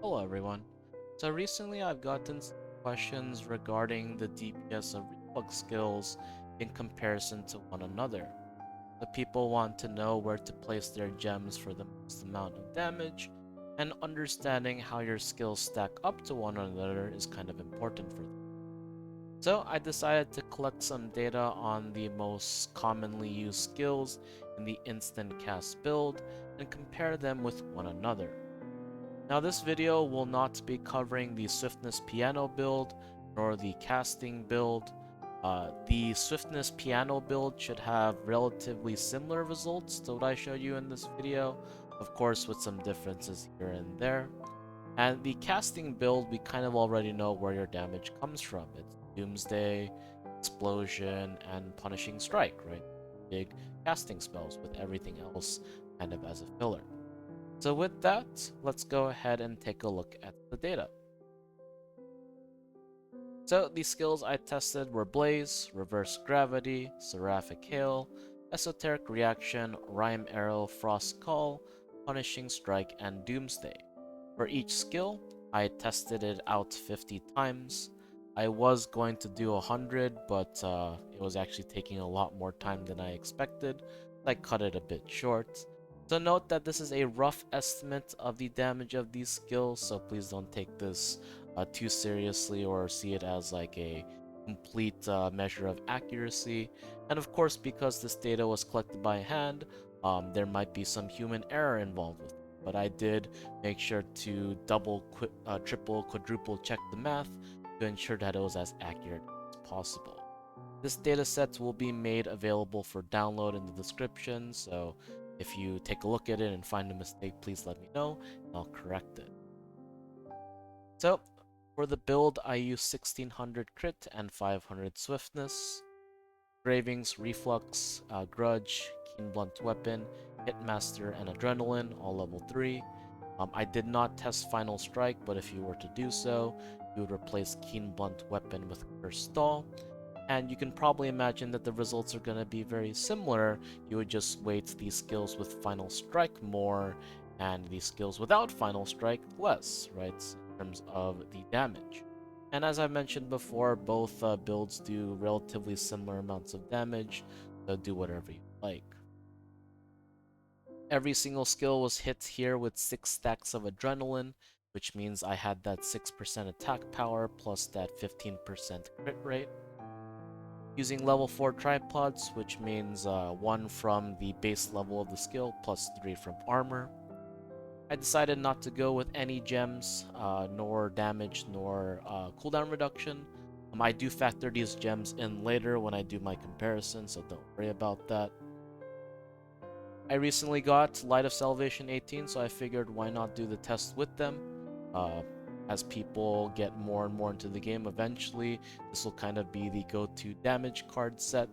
Hello everyone. So recently I've gotten some questions regarding the DPS of Reflux skills in comparison to one another. The people want to know where to place their gems for the most amount of damage, and understanding how your skills stack up to one another is kind of important for them. So I decided to collect some data on the most commonly used skills in the instant cast build and compare them with one another. Now this video will not be covering the Swiftness Piano build, nor the casting build. The Swiftness Piano build should have relatively similar results to what I showed you in this video, of course with some differences here and there. And the casting build, we kind of already know where your damage comes from. It's Doomsday, Explosion, and Punishing Strike, right? Big casting spells with everything else kind of as a filler. So with that, let's go ahead and take a look at the data. So the skills I tested were Blaze, Reverse Gravity, Seraphic Hail, Esoteric Reaction, Rhyme Arrow, Frost Call, Punishing Strike, and Doomsday. For each skill, I tested it out 50 times. I was going to do 100, but it was actually taking a lot more time than I expected. I cut it a bit short. So note that this is a rough estimate of the damage of these skills, so please don't take this too seriously or see it as like a complete measure of accuracy. And of course, because this data was collected by hand, there might be some human error involved with it. But I did make sure to triple, quadruple check the math to ensure that it was as accurate as possible. This dataset will be made available for download in the description, so if you take a look at it and find a mistake, please let me know, and I'll correct it. So, for the build, I use 1600 crit and 500 swiftness. Gravings, Reflux, Grudge, Keen Blunt Weapon, Hitmaster, and Adrenaline, all level 3. I did not test Final Strike, but if you were to do so, you would replace Keen Blunt Weapon with Cursed Stall. And you can probably imagine that the results are going to be very similar. You would just weight these skills with Final Strike more, and the skills without Final Strike less, right, in terms of the damage. And as I mentioned before, both builds do relatively similar amounts of damage, so do whatever you like. Every single skill was hit here with 6 stacks of Adrenaline, which means I had that 6% attack power plus that 15% crit rate. Using level 4 tripods, which means 1 from the base level of the skill plus 3 from armor. I decided not to go with any gems, nor damage, nor cooldown reduction. I do factor these gems in later when I do my comparison, so don't worry about that. I recently got Light of Salvation 18, so I figured why not do the test with them. As people get more and more into the game, eventually this will kind of be the go-to damage card set.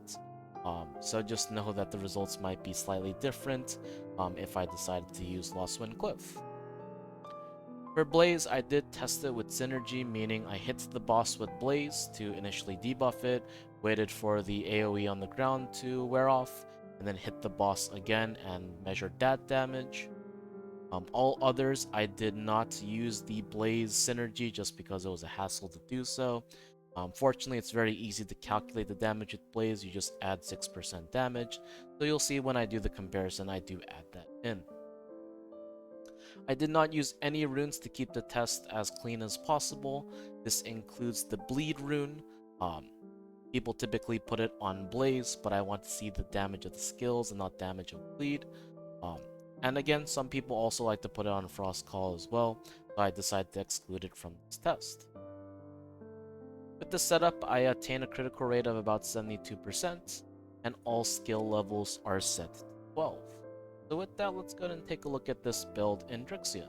So just know that the results might be slightly different if I decided to use Lost Wind Cliff. For Blaze, I did test it with Synergy, meaning I hit the boss with Blaze to initially debuff it, waited for the AoE on the ground to wear off, and then hit the boss again and measured that damage. All others, I did not use the Blaze Synergy just because it was a hassle to do so. Fortunately, it's very easy to calculate the damage with Blaze, you just add 6% damage, so you'll see when I do the comparison, I do add that in. I did not use any runes to keep the test as clean as possible. This includes the Bleed rune. People typically put it on Blaze, but I want to see the damage of the skills and not damage of Bleed. And again, some people also like to put it on Frost Call as well, so I decided to exclude it from this test. With the setup, I attain a critical rate of about 72%, and all skill levels are set to 12. So with that, let's go ahead and take a look at this build in Trixia.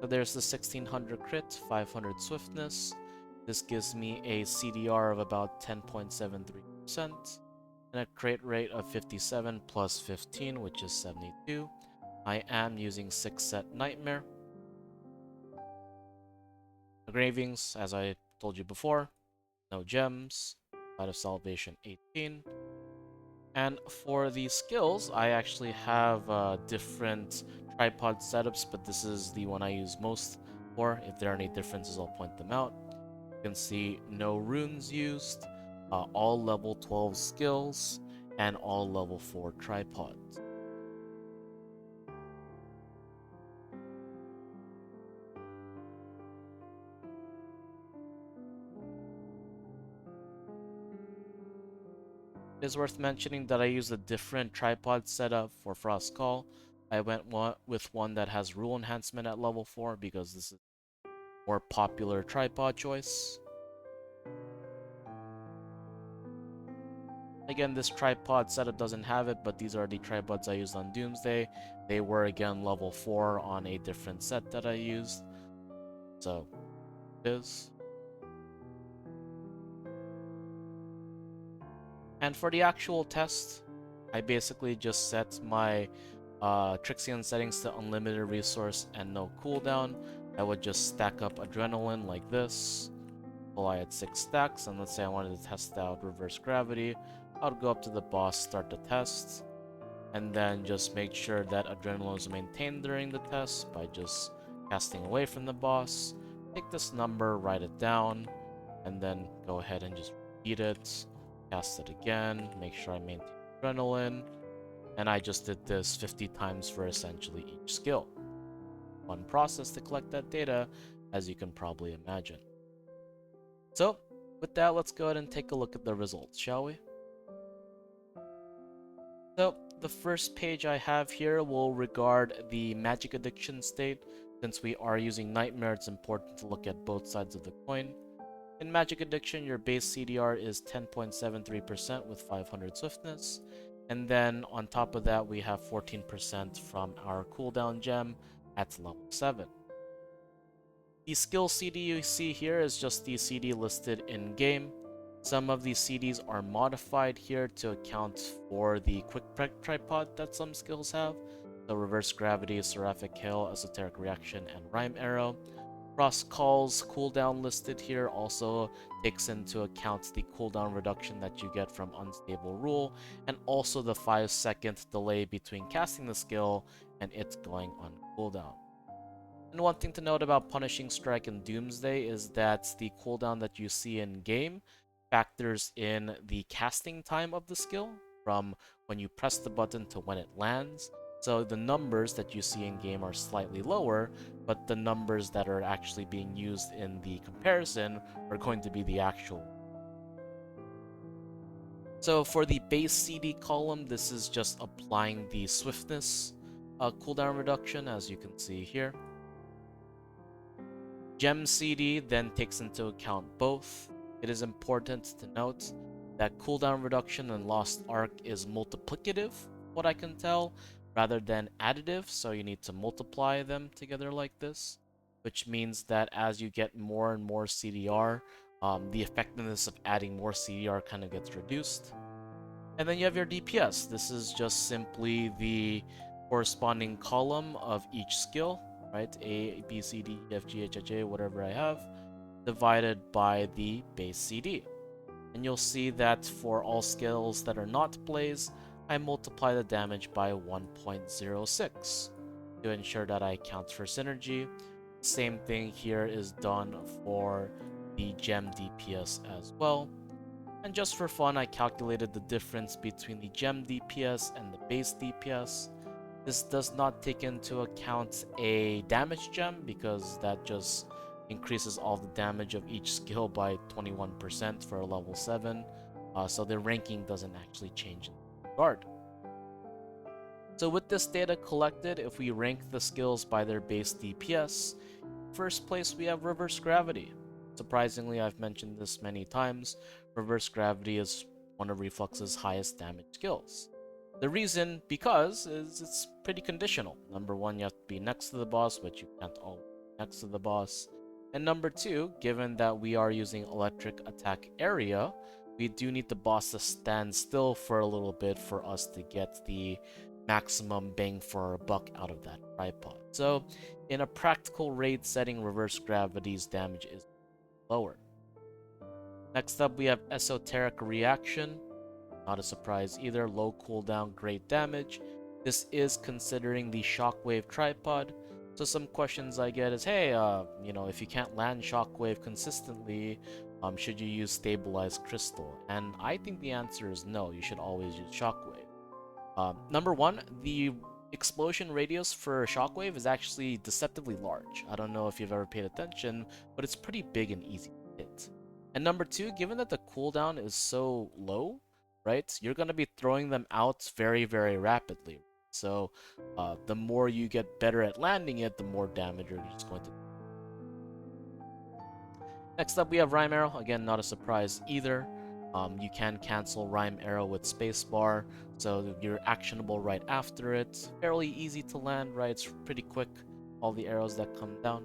So there's the 1600 crit, 500 swiftness. This gives me a CDR of about 10.73%, and a crit rate of 57 plus 15, which is 72. I am using 6 set Nightmare. Engravings, as I told you before, no gems. Light of Salvation 18. And for the skills, I actually have different tripod setups, but this is the one I use most for. If there are any differences, I'll point them out. You can see no runes used, all level 12 skills, and all level 4 tripods. It is worth mentioning that I use a different tripod setup for Frost Call. I went with one that has rule enhancement at level 4 because this is a more popular tripod choice. Again, this tripod setup doesn't have it, but these are the tripods I used on Doomsday. They were again level 4 on a different set that I used. So, it is. And for the actual test, I basically just set my Trixian settings to unlimited resource and no cooldown. I would just stack up adrenaline like this. Well, I had 6 stacks, and let's say I wanted to test out reverse gravity. I would go up to the boss, start the test, and then just make sure that adrenaline is maintained during the test by just casting away from the boss. Take this number, write it down, and then go ahead and just repeat it. Cast it again, make sure I maintain adrenaline, and I just did this 50 times for essentially each skill. Fun process to collect that data, as you can probably imagine. So, with that, let's go ahead and take a look at the results, shall we? So, the first page I have here will regard the magic addiction state. Since we are using Nightmare, it's important to look at both sides of the coin. In magic addiction, your base CDR is 10.73% with 500 swiftness. And then on top of that, we have 14% from our cooldown gem at level 7. The skill CD you see here is just the CD listed in game. Some of these CDs are modified here to account for the quick tripod that some skills have. So reverse gravity, seraphic hail, esoteric reaction, and rhyme arrow. Frost Call's cooldown listed here also takes into account the cooldown reduction that you get from Unstable Rule, and also the 5-second delay between casting the skill and it going on cooldown. And one thing to note about Punishing Strike and Doomsday is that the cooldown that you see in game factors in the casting time of the skill from when you press the button to when it lands. So the numbers that you see in game are slightly lower, but the numbers that are actually being used in the comparison are going to be the actual. So for the base CD column, this is just applying the swiftness cooldown reduction, as you can see here. Gem CD then takes into account both. It is important to note that cooldown reduction and Lost Arc is multiplicative, what I can tell, rather than additive, so you need to multiply them together like this, which means that as you get more and more CDR, the effectiveness of adding more CDR kind of gets reduced. And then you have your DPS. This is just simply the corresponding column of each skill, right? A, B, C, D, E, F, G, H, I, J, whatever I have, divided by the base CD. And you'll see that for all skills that are not plays, I multiply the damage by 1.06 to ensure that I account for synergy. Same thing here is done for the gem DPS as well. And just for fun, I calculated the difference between the gem DPS and the base DPS. This does not take into account a damage gem because that just increases all the damage of each skill by 21% for a level 7. So the ranking doesn't actually change in that regard. So with this data collected, if we rank the skills by their base DPS, first place we have Reverse Gravity. Surprisingly, I've mentioned this many times, Reverse Gravity is one of Reflux's highest damage skills. The reason, because, is it's pretty conditional. Number 1, you have to be next to the boss, but you can't always be next to the boss. And number 2, given that we are using Electric Attack Area, we do need the boss to stand still for a little bit for us to get the maximum bang for our buck out of that tripod. So, in a practical raid setting, Reverse Gravity's damage is lower. Next up, we have Esoteric Reaction. not a surprise either. Low cooldown, great damage. This is considering the Shockwave tripod. So some questions I get is, hey, if you can't land Shockwave consistently, should you use Stabilized Crystal? And I think the answer is no, you should always use Shockwave. Number one, the explosion radius for Shockwave is actually deceptively large. I don't know if you've ever paid attention, but it's pretty big and easy to hit. And number two, given that the cooldown is so low, right, you're going to be throwing them out very, very rapidly. So the more you get better at landing it, the more damage you're just going to. Next up, we have Rhyme Arrow. Again, not a surprise either. You can cancel Rhyme Arrow with Spacebar, so you're actionable right after it. Fairly easy to land, right? It's pretty quick, all the arrows that come down.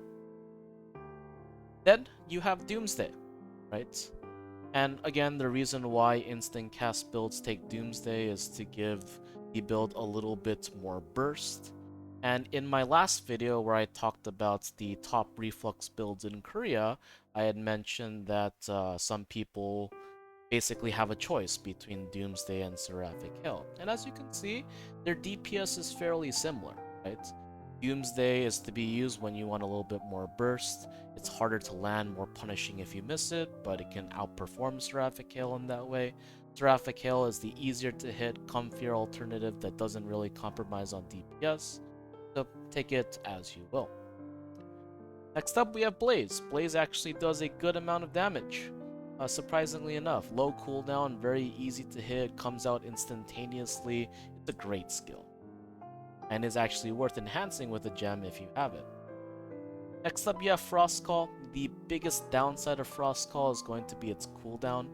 Then you have Doomsday, right? And again, the reason why instant cast builds take Doomsday is to give the build a little bit more burst. And in my last video where I talked about the top Reflux builds in Korea, I had mentioned that some people basically have a choice between Doomsday and Seraphic Hail. And as you can see, their DPS is fairly similar, right? Doomsday is to be used when you want a little bit more burst. It's harder to land, more punishing if you miss it, but it can outperform Seraphic Hail in that way. Seraphic Hail is the easier to hit, comfier alternative that doesn't really compromise on DPS, so take it as you will. Next up, we have Blaze. Blaze actually does a good amount of damage. Surprisingly enough, low cooldown, very easy to hit, comes out instantaneously. It's a great skill, and is actually worth enhancing with a gem if you have it. Next up, you have Frost Call. The biggest downside of Frost Call is going to be its cooldown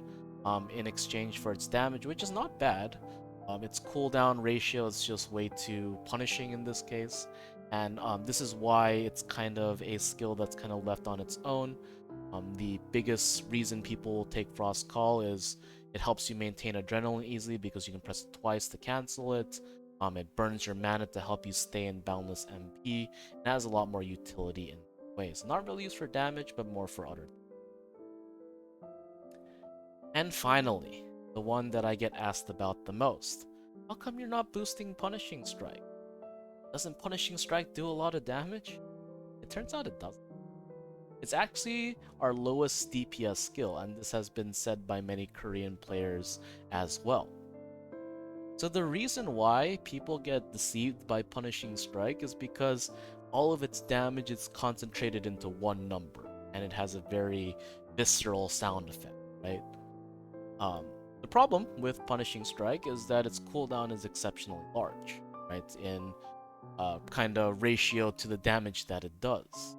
in exchange for its damage, which is not bad. Its cooldown ratio is just way too punishing in this case, and this is why it's kind of a skill that's kind of left on its own. The biggest reason people take Frost Call is it helps you maintain Adrenaline easily because you can press it twice to cancel it. It burns your mana to help you stay in Boundless MP, and has a lot more utility in ways. Not really used for damage, but more for other things. And finally, the one that I get asked about the most. How come you're not boosting Punishing Strike? Doesn't Punishing Strike do a lot of damage? It turns out it doesn't. It's actually our lowest DPS skill, and this has been said by many Korean players as well. So the reason why people get deceived by Punishing Strike is because all of its damage is concentrated into one number, and it has a very visceral sound effect, right? The problem with Punishing Strike is that its cooldown is exceptionally large, right? In kind of ratio to the damage that it does.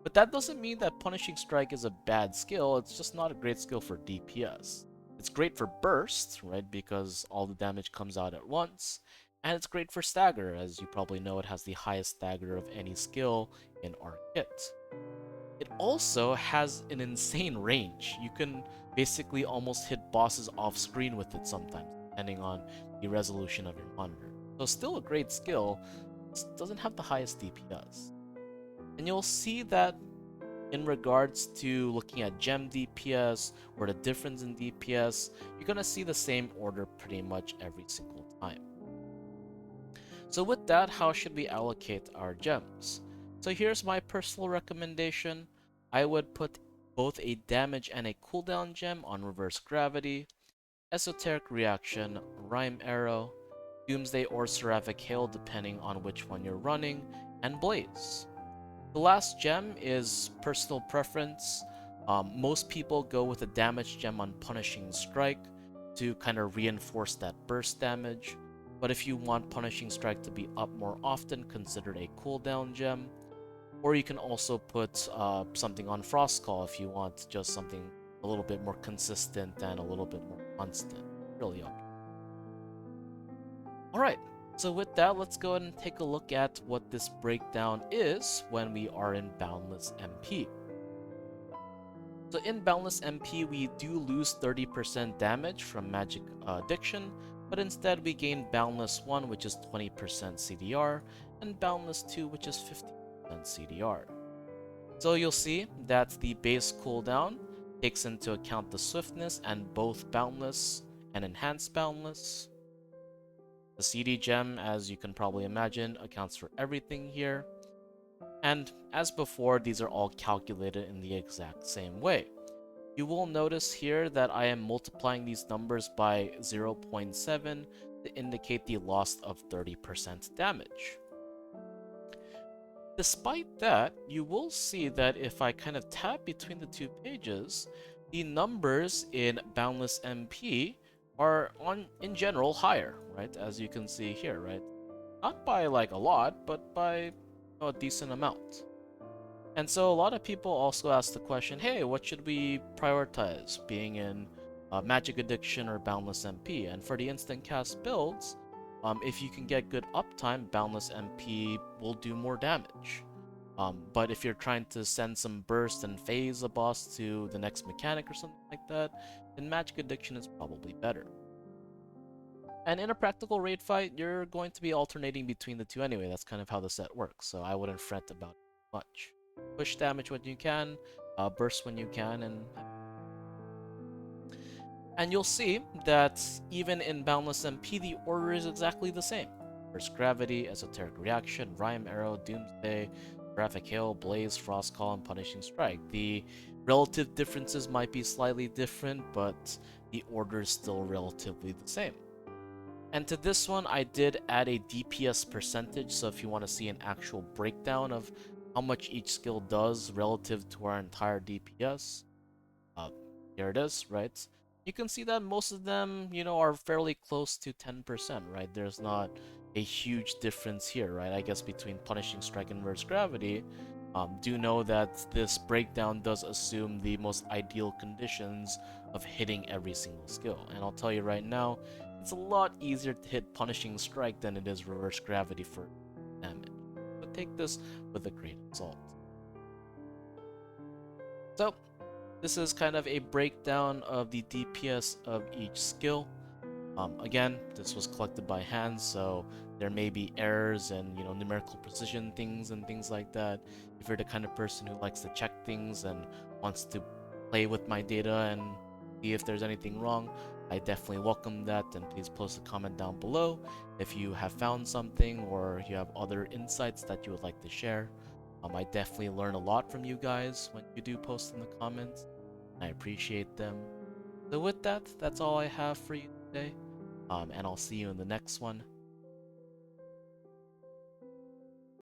But that doesn't mean that Punishing Strike is a bad skill, it's just not a great skill for DPS. It's great for burst, right, because all the damage comes out at once, and it's great for stagger, as you probably know it has the highest stagger of any skill in our kit. It also has an insane range. You can basically almost hit bosses off screen with it sometimes, depending on the resolution of your monitor. So still a great skill, just doesn't have the highest DPS. And you'll see that in regards to looking at gem DPS or the difference in DPS, you're going to see the same order pretty much every single time. So with that, how should we allocate our gems? So here's my personal recommendation. I would put both a damage and a cooldown gem on Reverse Gravity, Esoteric Reaction, Rhyme Arrow, Doomsday or Seraphic Hail depending on which one you're running, and Blaze. The last gem is personal preference. Most people go with a damage gem on Punishing Strike to kind of reinforce that burst damage. But if you want Punishing Strike to be up more often, consider a cooldown gem. Or you can also put something on Frost Call if you want just something a little bit more consistent and a little bit more constant. Really up. Alright. So with that, let's go ahead and take a look at what this breakdown is when we are in Boundless MP. So in Boundless MP, we do lose 30% damage from Magic Addiction, but instead we gain Boundless 1, which is 20% CDR, and Boundless 2, which is 50% CDR. So you'll see that the base cooldown takes into account the swiftness, and both Boundless and enhanced boundless. The CD gem, as you can probably imagine, accounts for everything here. And as before, these are all calculated in the exact same way. You will notice here that I am multiplying these numbers by 0.7 to indicate the loss of 30% damage. Despite that, you will see that if I kind of tab between the two pages, the numbers in Boundless MP are in general higher, right? As you can see here, right? Not by like a lot, but by a decent amount. And so a lot of people also ask the question, hey, what should we prioritize, being in Magic Addiction or Boundless MP? And for the instant cast builds, if you can get good uptime, Boundless MP will do more damage. But if you're trying to send some burst and phase a boss to the next mechanic or something like that, then Magic Addiction is probably better. And in a practical raid fight, you're going to be alternating between the two anyway. That's kind of how the set works, so I wouldn't fret about it much. Push damage when you can, burst when you can, and you'll see that even in Boundless MP, the order is exactly the same. Burst Gravity, Esoteric Reaction, Rhyme Arrow, Doomsday, Graphic Hail, Blaze, Frost Call, and Punishing Strike. The relative differences might be slightly different, but the order is still relatively the same. And to this one, I did add a DPS percentage, so if you want to see an actual breakdown of how much each skill does relative to our entire DPS, here it is, right? You can see that most of them, are fairly close to 10%, right? There's not a huge difference here, right? I guess between Punishing Strike and Reverse Gravity. Do know that this breakdown does assume the most ideal conditions of hitting every single skill. And I'll tell you right now, it's a lot easier to hit Punishing Strike than it is Reverse Gravity for damage. But take this with a grain of salt. So, this is kind of a breakdown of the DPS of each skill. Again, this was collected by hand, so there may be errors and numerical precision things and things like that. If you're the kind of person who likes to check things and wants to play with my data and see if there's anything wrong, I definitely welcome that, and please post a comment down below if you have found something or you have other insights that you would like to share. I definitely learn a lot from you guys when you do post in the comments. I appreciate them. So with that, that's all I have for you today. And I'll see you in the next one.